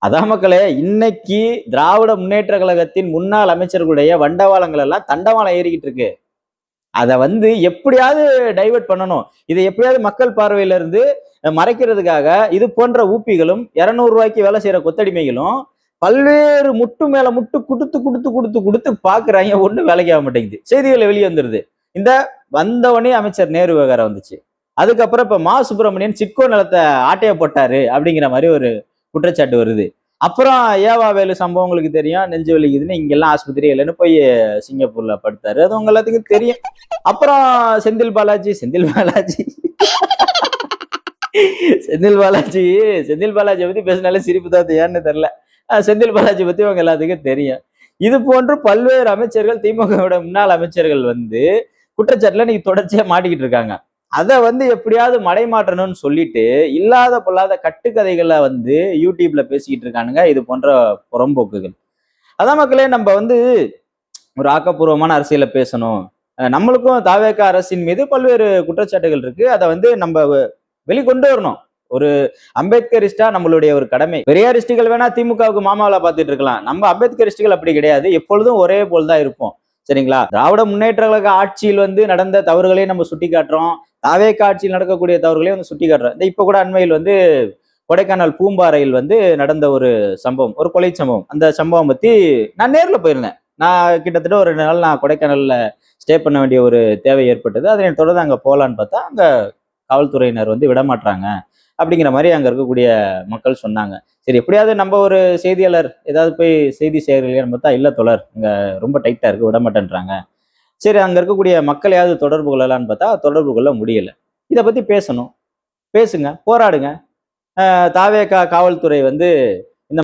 அதான் மக்களே, இன்னைக்கு திராவிட முன்னேற்ற கழகத்தின் முன்னாள் அமைச்சர்களுடைய வண்டவாளங்கள் எல்லாம் தண்டவாளம் ஏறிக்கிட்டு இருக்கு. அத எப்படியாவது டைவர்ட் பண்ணணும். இதை எப்படியாவது மக்கள் பார்வையில இருந்து மறைக்கிறதுக்காக இது போன்ற ஊப்பிகளும் 200 ரூபாய்க்கு வேலை செய்யற கொத்தடிமைகளும் பல்வேறு முட்டு மேல முட்டு குடுத்து குடுத்து குடுத்து குடுத்து பாக்குறாங்க. ஒண்ணு வேலைக்கு ஆக மாட்டேங்குது. செய்திகள் வெளியே வந்துருது. இந்த வந்தவனே அமைச்சர் நேரு விவகாரம் வந்துச்சு. அதுக்கப்புறம் இப்ப மா சுப்பிரமணியன் சிட்கோ நிலத்தை ஆட்டைய போட்டாரு அப்படிங்கிற மாதிரி ஒரு குற்றச்சாட்டு வருது. அப்புறம் ஏவா வேலு சம்பவம் உங்களுக்கு தெரியும். நெஞ்சு வலிக்குதுன்னு இங்கெல்லாம் ஆஸ்பத்திரி இல்லைன்னு போய் சிங்கப்பூர்ல படுத்தாரு. அது உங்க எல்லாத்துக்கும் தெரியும். அப்புறம் செந்தில் பாலாஜி செந்தில் பாலாஜி பத்தி பேசினாலே சிரிப்பு தான் ஏன்னு தெரியல. செந்தில் பாலாஜி பத்தி உங்க எல்லாத்துக்கும் தெரியும். இது போன்று பல்வேறு அமைச்சர்கள், திமுகவோட முன்னாள் அமைச்சர்கள் குற்றச்சாட்டுல நீங்க தொடர்ச்சியா மாட்டிக்கிட்டு இருக்காங்க. அதை எப்படியாவது மடைமாற்றணும்னு சொல்லிட்டு இல்லாத பொல்லாத கட்டுக்கதைகளை யூடியூப்ல பேசிக்கிட்டு இருக்கானுங்க இது போன்ற புறம்போக்குகள். அதான் மக்களே, நம்ம ஒரு ஆக்கப்பூர்வமான அரசியலை பேசணும். நம்மளுக்கும் தாவேக அரசின் மீது பல்வேறு குற்றச்சாட்டுகள் இருக்கு. அதை நம்ம வெளிக்கொண்டு வரணும். ஒரு அம்பேத்கரிஸ்டா நம்மளுடைய ஒரு கடமை. பெரியாரிஸ்டுகள் வேணா திமுகவுக்கு மாமாவில பார்த்துட்டு இருக்கலாம். நம்ம அம்பேத்கரிஸ்டுகள் அப்படி கிடையாது. எப்பொழுதும் ஒரே போல்தான் இருப்போம். சரிங்களா? திராவிட முன்னேற்ற கழக ஆட்சியில் நடந்த தவறுகளையும் நம்ம சுட்டி காட்டுறோம். தாவேக ஆட்சியில் நடக்கக்கூடிய தவறுகளையும் சுட்டி காட்டுறோம். இந்த இப்ப கூட அண்மையில் கொடைக்கானல் பூம்பாறையில் நடந்த ஒரு சம்பவம், ஒரு கொலை சம்பவம். அந்த சம்பவம் பத்தி நான் நேர்ல போயிருந்தேன். நான் கிட்டத்தட்ட ஒரு 2 நாள் நான் கொடைக்கானல்ல ஸ்டே பண்ண வேண்டிய ஒரு தேவை ஏற்பட்டது. அதனை தொடர்ந்து அங்க போகலான்னு பார்த்தா அங்க காவல்துறையினர் விடமாட்டாங்க அப்படிங்கிற மாதிரி அங்க இருக்கக்கூடிய மக்கள் சொன்னாங்க. சரி, எப்படியாவது நம்ம ஒரு செய்தியாளர் ஏதாவது போய் செய்தி சேகரிக்கலான்னு பார்த்தா இல்ல தோழர், இங்க ரொம்ப டைட்டா இருக்கு, விட மாட்டேன்றாங்க. சரி, அங்க இருக்கக்கூடிய மக்களையாவது தொடர்பு கொள்ளலான்னு பார்த்தா தொடர்பு கொள்ள முடியல. இதை பத்தி பேசணும், பேசுங்க, போராடுங்க. தாவேகா காவல்துறை